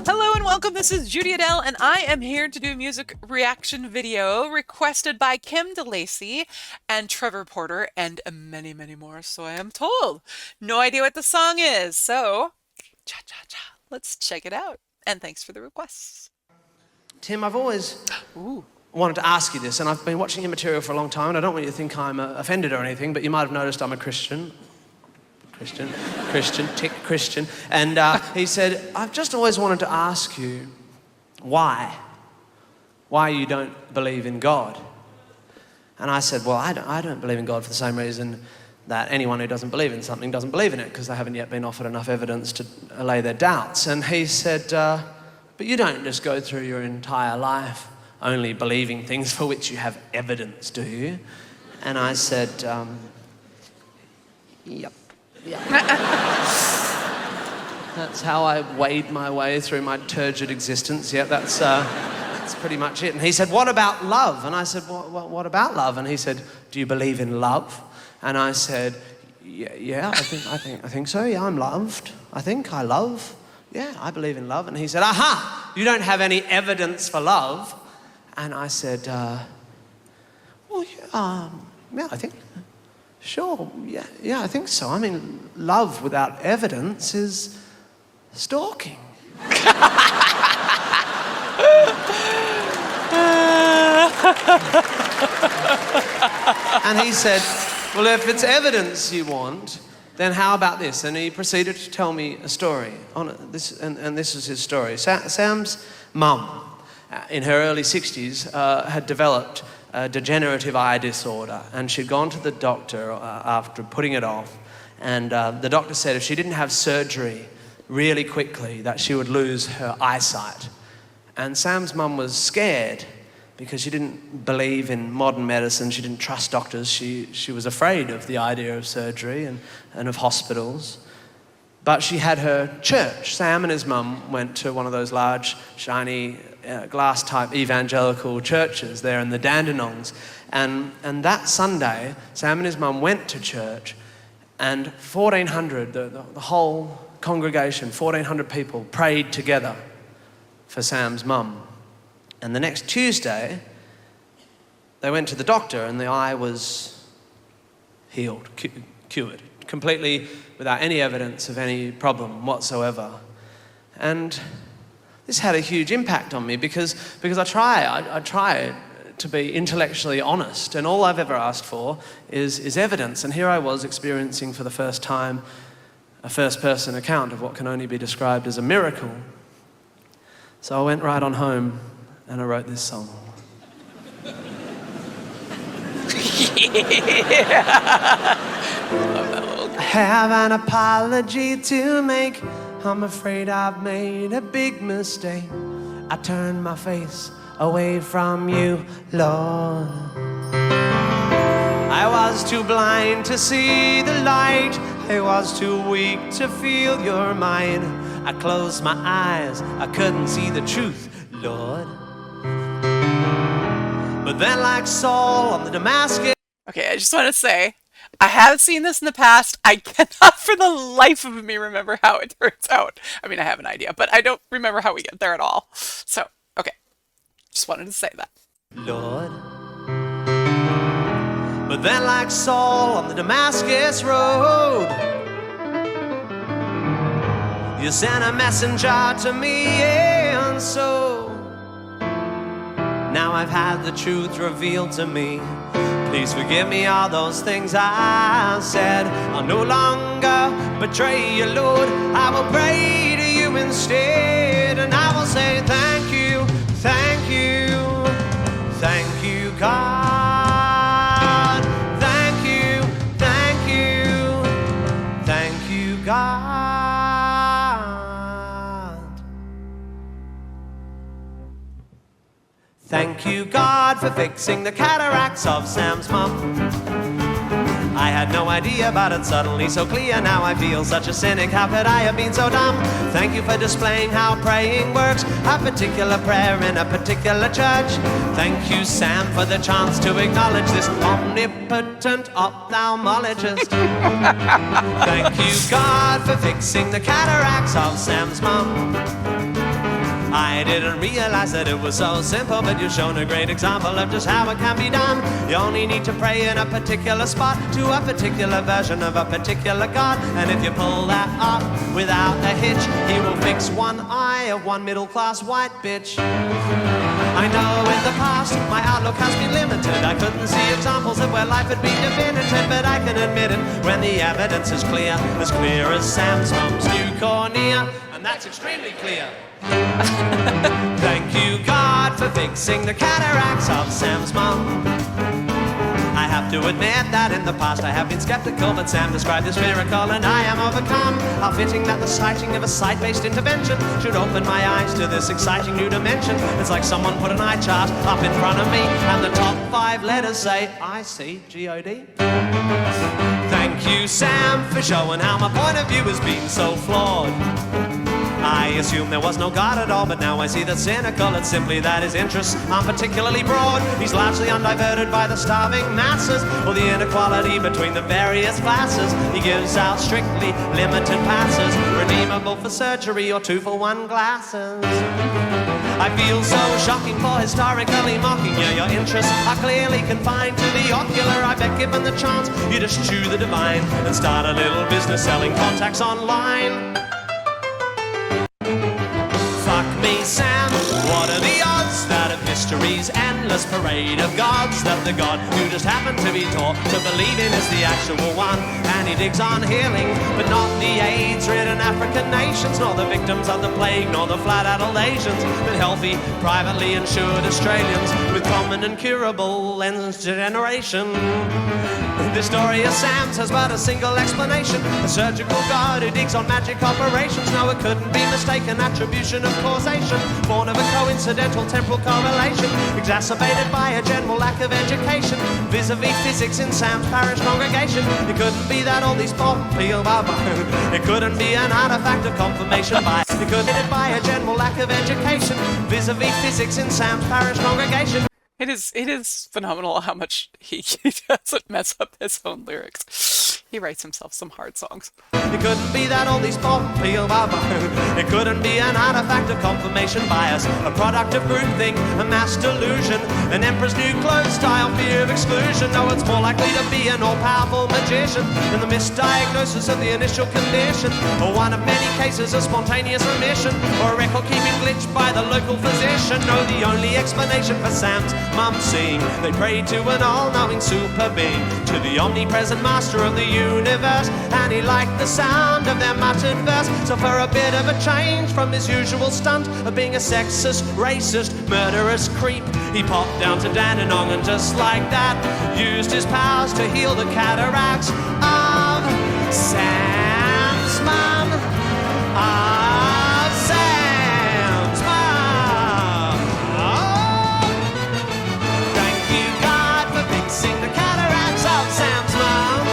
Hello and welcome, this is JudyAdele, and I am here to do a music reaction video requested by Kim de Lacy and Trevor Porter and many, many more, so I am told. No idea what the song is, so let's check it out. And thanks for the requests. Tim, I've always wanted to ask you this, and I've been watching your material for a long time, and I don't want you to think I'm offended or anything, but you might have noticed I'm a Christian. Christian. And he said, I've just always wanted to ask you why you don't believe in God. And I said, well, I don't believe in God for the same reason that anyone who doesn't believe in something doesn't believe in it, because they haven't yet been offered enough evidence to allay their doubts. And he said, but you don't just go through your entire life only believing things for which you have evidence, do you? And I said, yep. Yeah. That's how I wade my way through my turgid existence. Yeah, that's pretty much it. And he said, what about love? And I said, what about love? And he said, do you believe in love? And I said, yeah, I think so. Yeah, I'm loved. I love. Yeah, I believe in love. And he said, aha, you don't have any evidence for love. And I said, well, yeah, I think. Sure, yeah, I think so. I mean, love without evidence is stalking. And he said, well, if it's evidence you want, then how about this? And he proceeded to tell me a story. And this is his story. Sam's mum, in her early 60s, had developed a degenerative eye disorder, and she'd gone to the doctor after putting it off, and the doctor said if she didn't have surgery really quickly that she would lose her eyesight. And Sam's mum was scared because she didn't believe in modern medicine, she didn't trust doctors, she was afraid of the idea of surgery and of hospitals. But she had her church. Sam and his mum went to one of those large, shiny, glass-type evangelical churches there in the Dandenongs. And that Sunday, Sam and his mum went to church, and 1,400, the whole congregation, 1,400 people prayed together for Sam's mum. And the next Tuesday, they went to the doctor, and the eye was healed, cured, completely without any evidence of any problem whatsoever. And this had a huge impact on me because I try to be intellectually honest, and all I've ever asked for is evidence. And here I was experiencing for the first time a first-person account of what can only be described as a miracle. So I went right on home and I wrote this song. I have an apology to make. I'm afraid I've made a big mistake. I turned my face away from you, Lord. I was too blind to see the light. I was too weak to feel your might. I closed my eyes, I couldn't see the truth, Lord. But then like Saul on the Damascus. Okay, I just want to say, I have seen this in the past. I cannot for the life of me remember how it turns out. I mean, I have an idea, but I don't remember how we get there at all. So, okay. Just wanted to say that. Lord. But then like Saul on the Damascus road, you sent a messenger to me, and so now I've had the truth revealed to me. Please forgive me all those things I said. I'll no longer betray you, Lord. I will pray to you instead, and I will say thank you, thank you, thank you, God. Thank you, thank you, thank you, God. Thank you, God, for fixing the cataracts of Sam's mum. I had no idea, but it's suddenly so clear. Now I feel such a cynic. How could I have been so dumb? Thank you for displaying how praying works. A particular prayer in a particular church. Thank you, Sam, for the chance to acknowledge this omnipotent ophthalmologist. Thank you, God, for fixing the cataracts of Sam's mum. I didn't realize that it was so simple, but you've shown a great example of just how it can be done. You only need to pray in a particular spot to a particular version of a particular God. And if you pull that off without a hitch, he will fix one eye of one middle-class white bitch. I know in the past my outlook has been limited. I couldn't see examples of where life had been definitive, but I can admit it when the evidence is clear as Sam's mum's new cornea, and that's extremely clear. Thank you, God, for fixing the cataracts of Sam's mum. I have to admit that in the past I have been skeptical, but Sam described this miracle and I am overcome. How fitting that the sighting of a sight-based intervention should open my eyes to this exciting new dimension. It's like someone put an eye chart up in front of me and the top 5 letters say, I see, G-O-D. Thank you, Sam, for showing how my point of view has been so flawed. I assumed there was no God at all, but now I see that cynical. It's simply that his interests aren't particularly broad. He's largely undiverted by the starving masses or the inequality between the various classes. He gives out strictly limited passes, redeemable for surgery or 2-for-1 glasses. I feel so shocking for historically mocking you. Your interests are clearly confined to the ocular. I bet given the chance, you just chew the divine and start a little business selling contacts online. Fuck me, Sam, what are the odds that of history's endless parade of gods, that the God who just happened to be taught to believe in is the actual one? And he digs on healing, but not the AIDS-ridden African nations, nor the victims of the plague, nor the flat-addled Asians, but healthy, privately insured Australians with common and curable lens degeneration. This story of Sam's has but a single explanation: a surgical God who digs on magic operations. No, it couldn't be mistaken attribution of causation, born of a coincidental temporal correlation, exacerbated by a general lack of education vis-a-vis physics in Sam's parish congregation. It couldn't be that all these people, it couldn't be an artifact of confirmation bias. It couldn't be by a general lack of education vis-a-vis physics in Sam's parish congregation. It is phenomenal how much he doesn't mess up his own lyrics. He writes himself some hard songs. It couldn't be that all these people, it couldn't be an artifact of confirmation bias, a product of groupthink, a mass delusion, an emperor's new clothes style, fear of exclusion. No, it's more likely to be an all-powerful magician than the misdiagnosis of the initial condition, or one of many cases of spontaneous remission, or a record-keeping glitch by the local physician. No, the only explanation for Sam's mum seeing, they prayed to an all-knowing super being, to the omnipresent master of the universe, and he liked the sound of their muttered verse. So for a bit of a change from his usual stunt of being a sexist, racist, murderous creep, he popped down to Dandenong and just like that used his powers to heal the cataracts of Sam's mum. Of Sam's mum. Oh. Thank you, God, for fixing the cataracts of Sam's mum.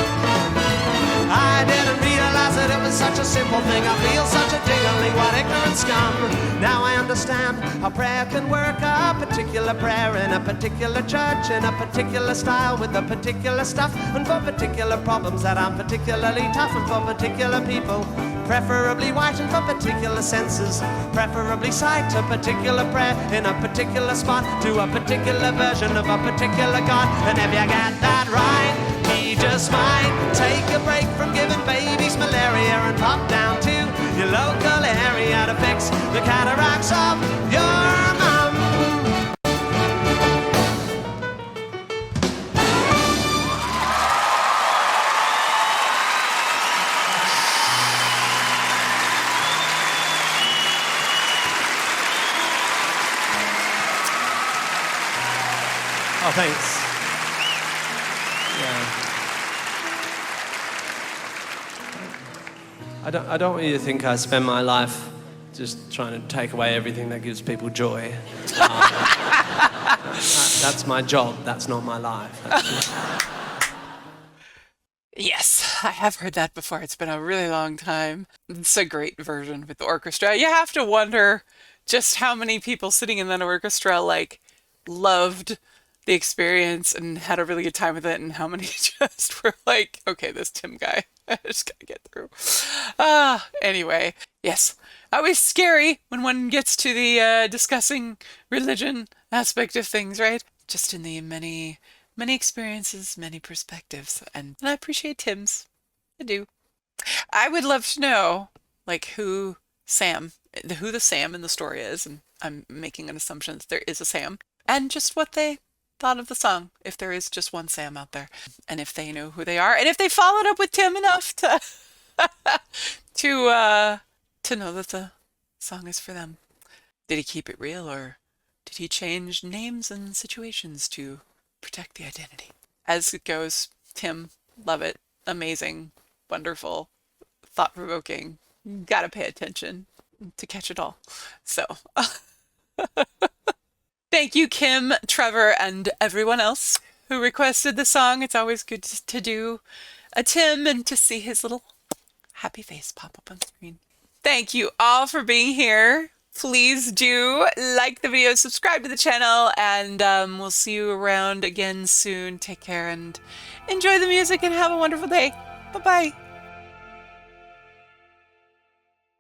I didn't realize that it was such a simple thing. I feel such a tingling, what ignorant scum. Now I understand how prayer can work. A particular prayer in a particular church, in a particular style, with a particular stuff, and for particular problems that aren't particularly tough, and for particular people, preferably white, and for particular senses, preferably sight. A particular prayer in a particular spot to a particular version of a particular God. And if you get that right, he just might take a break from giving babies malaria and pop down to your local area to fix the cataracts of your mum. Oh, thanks. I don't want you to think I spend my life just trying to take away everything that gives people joy. That's my job. That's not my life. Yes, I have heard that before. It's been a really long time. It's a great version with the orchestra. You have to wonder just how many people sitting in that orchestra loved the experience and had a really good time with it, and how many just were like, okay, this Tim guy, I just gotta get through. Anyway, yes, Always scary when one gets to the discussing religion aspect of things, right? Just in the many experiences, many perspectives, and I appreciate Tim's. I do. I would love to know, like, Sam, who the Sam in the story is, and I'm making an assumption that there is a Sam, and just what they thought of the song, if there is just one Sam out there, and if they know who they are, and if they followed up with Tim enough to to know that the song is for them. Did he keep it real, or did he change names and situations to protect the identity? As it goes, Tim, love it, amazing, wonderful, thought-provoking. Gotta pay attention to catch it all. So, thank you, Kim, Trevor, and everyone else who requested the song. It's always good to do a Tim and to see his little happy face pop up on screen. Thank you all for being here. Please do like the video, subscribe to the channel, and we'll see you around again soon. Take care and enjoy the music and have a wonderful day. Bye-bye.